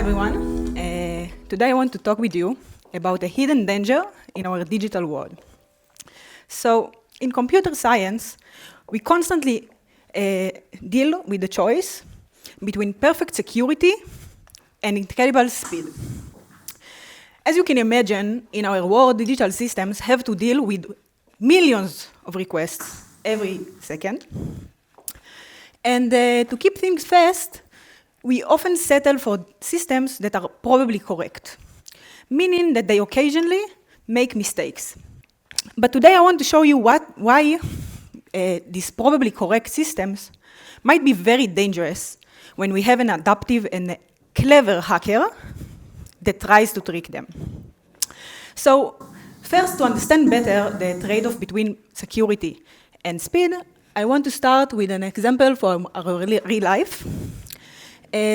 everyone. Today I want to talk with you about a hidden danger in our digital world. So, in computer science, we constantly deal with the choice between perfect security and incredible speed. As you can imagine, in our world, digital systems have to deal with millions of requests every second. And to keep things fast, we often settle for systems that are probably correct, meaning that they occasionally make mistakes. But today I want to show you why these probably correct systems might be very dangerous when we have an adaptive and clever hacker that tries to trick them. So first, to understand better the trade-off between security and speed, I want to start with an example from our real life.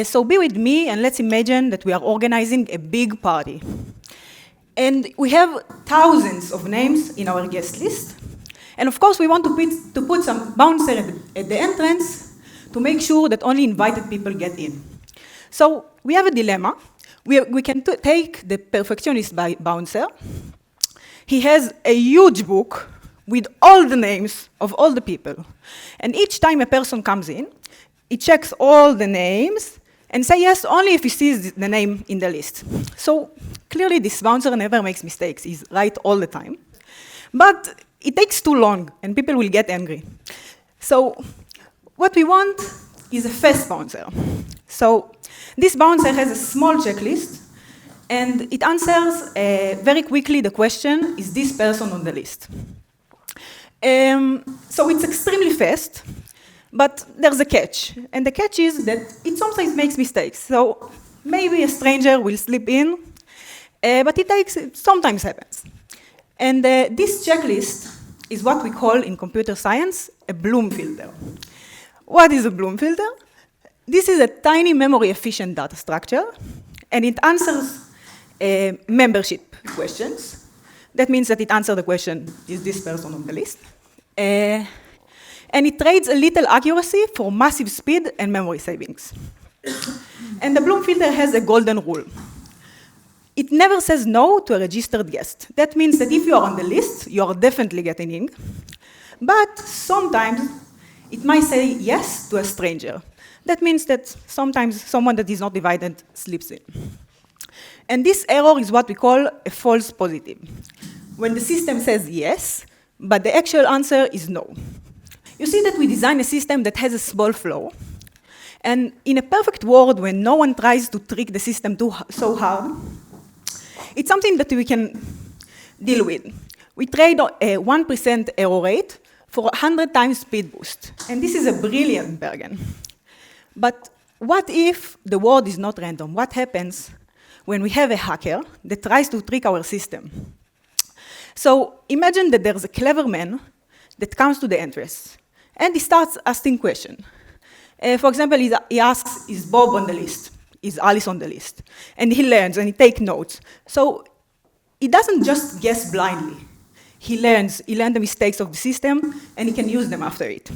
So be with me and let's imagine that we are organizing a big party. And we have thousands of names in our guest list. And of course, we want to put some bouncer at the entrance to make sure that only invited people get in. So we have a dilemma. We can take the perfectionist bouncer. He has a huge book with all the names of all the people. And each time a person comes in, he checks all the names and say yes only if he sees the name in the list. So clearly this bouncer never makes mistakes. He's right all the time. But it takes too long and people will get angry. So what we want is a fast bouncer. So this bouncer has a small checklist and it answers very quickly the question, is this person on the list? So it's extremely fast. But there's a catch, and the catch is that it sometimes makes mistakes. So maybe a stranger will slip in, but it sometimes happens. And this checklist is what we call in computer science a Bloom filter. What is a Bloom filter? This is a tiny memory-efficient data structure, and it answers membership questions. That means that it answers the question, is this person on the list? And it trades a little accuracy for massive speed and memory savings. And the Bloom filter has a golden rule. It never says no to a registered guest. That means that if you are on the list, you are definitely getting in. But sometimes it might say yes to a stranger. That means that sometimes someone that is not invited slips in. And this error is what we call a false positive, when the system says yes, but the actual answer is no. You see that we design a system that has a small flaw. And in a perfect world, when no one tries to trick the system so hard, it's something that we can deal with. We trade a 1% error rate for 100 times speed boost. And this is a brilliant bargain. But what if the world is not random? What happens when we have a hacker that tries to trick our system? So imagine that there's a clever man that comes to the entrance. And he starts asking questions. For example, he asks, is Bob on the list? Is Alice on the list? And he learns and he takes notes. So he doesn't just guess blindly. He learns the mistakes of the system, and he can use them after it.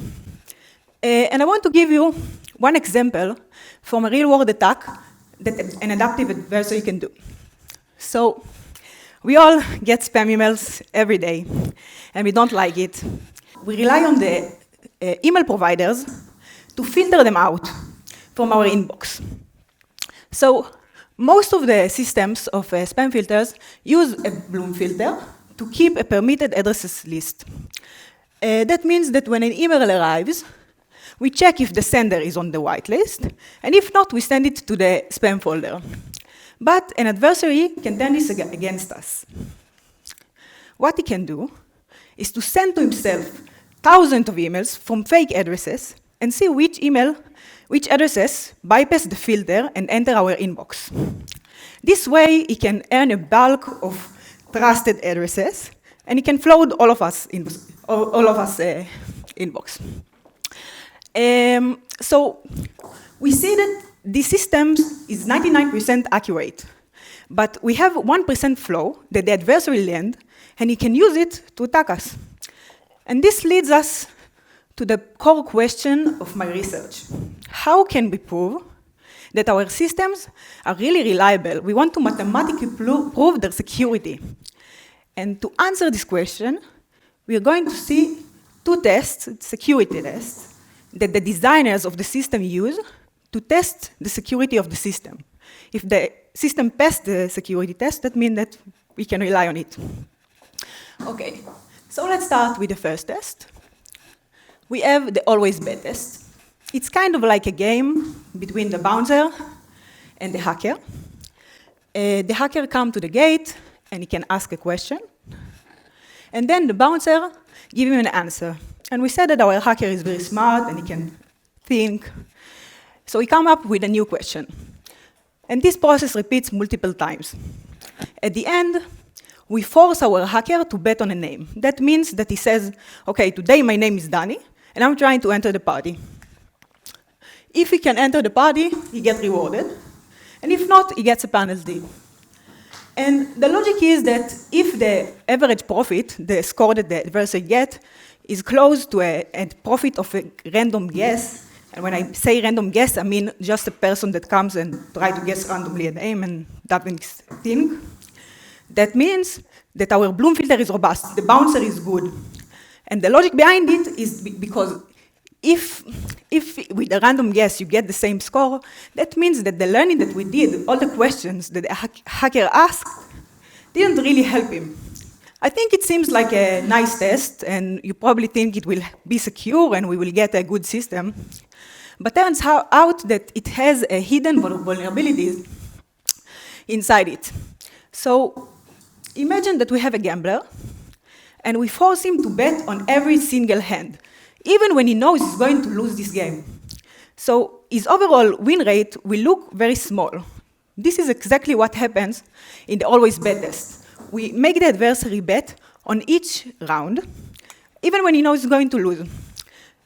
And I want to give you one example from a real-world attack that an adaptive adversary can do. So we all get spam emails every day, and we don't like it. We rely on the email providers to filter them out from our inbox. So most of the systems of spam filters use a Bloom filter to keep a permitted addresses list. That means that when an email arrives, we check if the sender is on the whitelist, and if not, we send it to the spam folder. But an adversary can turn this against us. What he can do is to send to himself thousands of emails from fake addresses and see which addresses bypass the filter and enter our inbox. This way, he can earn a bulk of trusted addresses, and he can flood all of us inbox. So we see that this system is 99% accurate, but we have 1% flaw that the adversary learned, and he can use it to attack us. And this leads us to the core question of my research. How can we prove that our systems are really reliable. We want to mathematically prove their security. And to answer this question, we are going to see two tests, security tests, that the designers of the system use to test the security of the system. If the system passed the security test, that means that we can rely on it. Okay, so let's start with the first test. We have the always bet test. It's kind of like a game between the bouncer and the hacker. The hacker comes to the gate, and he can ask a question. And then the bouncer gives him an answer. And we said that our hacker is very smart, and he can think. So he comes up with a new question. And this process repeats multiple times. At the end, we force our hacker to bet on a name. That means that he says, okay, today my name is Danny, and I'm trying to enter the party. If he can enter the party, he gets rewarded. And if not, he gets a penalty. And the logic is that if the average profit, the score that the adversary gets, is close to a profit of a random guess, and when I say random guess, I mean just a person that comes and tries to guess randomly a name and doesn't think. That means that our Bloom filter is robust, the bouncer is good. And the logic behind it is because if with a random guess you get the same score, that means that the learning that we did, all the questions that the hacker asked, didn't really help him. I think it seems like a nice test, and you probably think it will be secure and we will get a good system. But turns out that it has a hidden vulnerabilities inside it. So imagine that we have a gambler, and we force him to bet on every single hand, even when he knows he's going to lose this game. So his overall win rate will look very small. This is exactly what happens in the always bet test. We make the adversary bet on each round, even when he knows he's going to lose.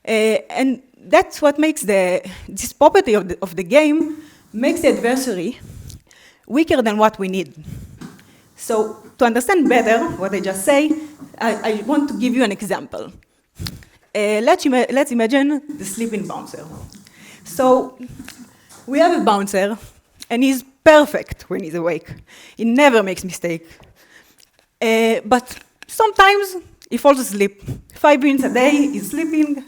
And that's what makes this property of the game makes the adversary weaker than what we need. So to understand better what I just say, I want to give you an example. Let's imagine the sleeping bouncer. So we have a bouncer, and he's perfect when he's awake. He never makes mistakes. But sometimes he falls asleep. 5 minutes a day, he's sleeping,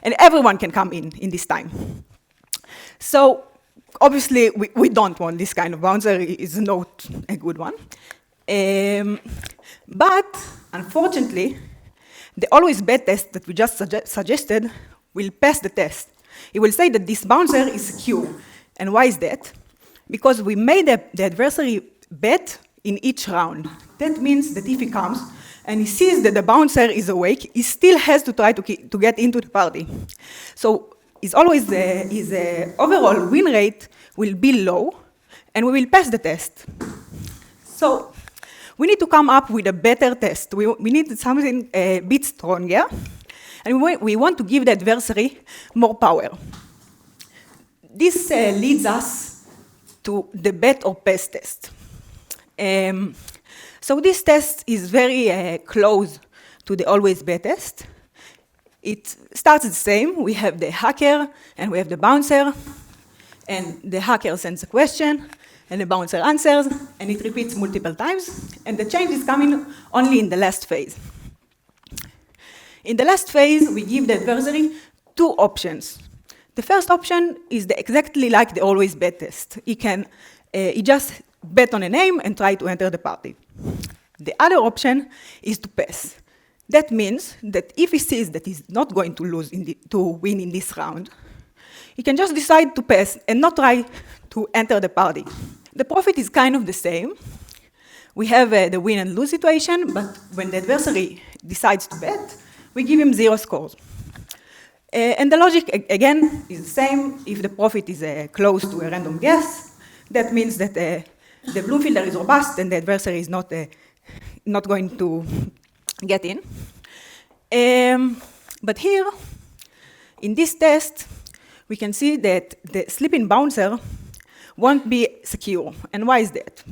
and everyone can come in this time. So obviously, we don't want this kind of bouncer. It's not a good one. But unfortunately, the always bet test that we just suggested will pass the test. It will say that this bouncer is secure. And why is that? Because we made the adversary bet in each round. That means that if he comes and he sees that the bouncer is awake, he still has to try to get into the party. So his overall win rate will be low, and we will pass the test. So we need to come up with a better test. We need something a bit stronger, and we want to give the adversary more power. This leads us to the bet or pass test. So this test is very close to the always bet test. It starts the same. We have the hacker and we have the bouncer, and the hacker sends a question, and the bouncer answers, and it repeats multiple times, and the change is coming only in the last phase. In the last phase, we give the adversary two options. The first option is exactly like the always bet test. He just bet on a name and try to enter the party. The other option is to pass. That means that if he sees that he's not going to to win in this round, he can just decide to pass and not try to enter the party. The profit is kind of the same. We have the win and lose situation, but when the adversary decides to bet, we give him 0 scores. And the logic, again, is the same. If the profit is close to a random guess, that means that the Bloom filter is robust and the adversary is not going to get in. But here, in this test, we can see that the sleeping bouncer won't be secure. And why is that?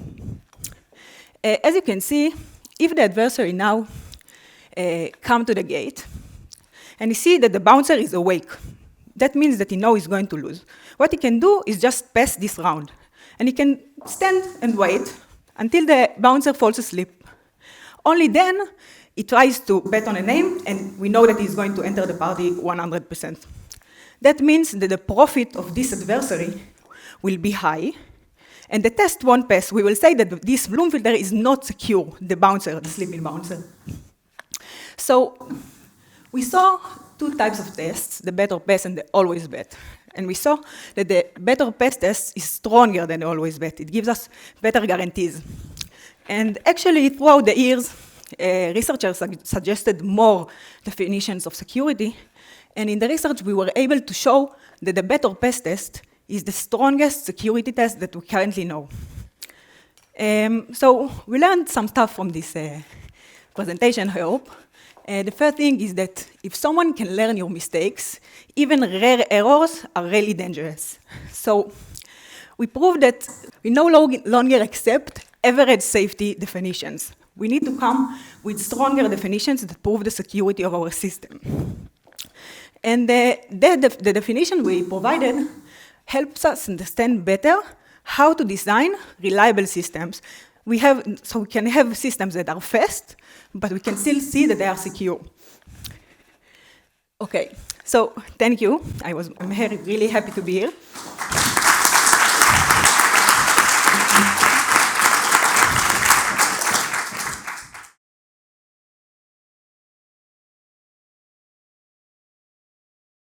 As you can see, if the adversary now come to the gate, and you see that the bouncer is awake, That means that he knows he's going to lose. What he can do is just pass this round. And he can stand and wait until the bouncer falls asleep. Only then, he tries to bet on a name, and we know that he's going to enter the party 100%. That means that the profit of this adversary will be high, and the test won't pass. We will say that this Bloom filter is not secure, the bouncer, the sleeping bouncer. So we saw two types of tests, the bet or pass and the always bet. And we saw that the bet or pass test is stronger than the always bet. It gives us better guarantees. And actually, throughout the years, researchers suggested more definitions of security. And in the research, we were able to show that the bet or pass test is the strongest security test that we currently know. So we learned some stuff from this presentation, I hope. The first thing is that if someone can learn your mistakes, even rare errors are really dangerous. So we proved that we no longer accept average safety definitions. We need to come with stronger definitions that prove the security of our system. And the definition we provided helps us understand better how to design reliable systems. So we can have systems that are fast, but we can still see that they are secure. Okay, so thank you. I'm really happy to be here.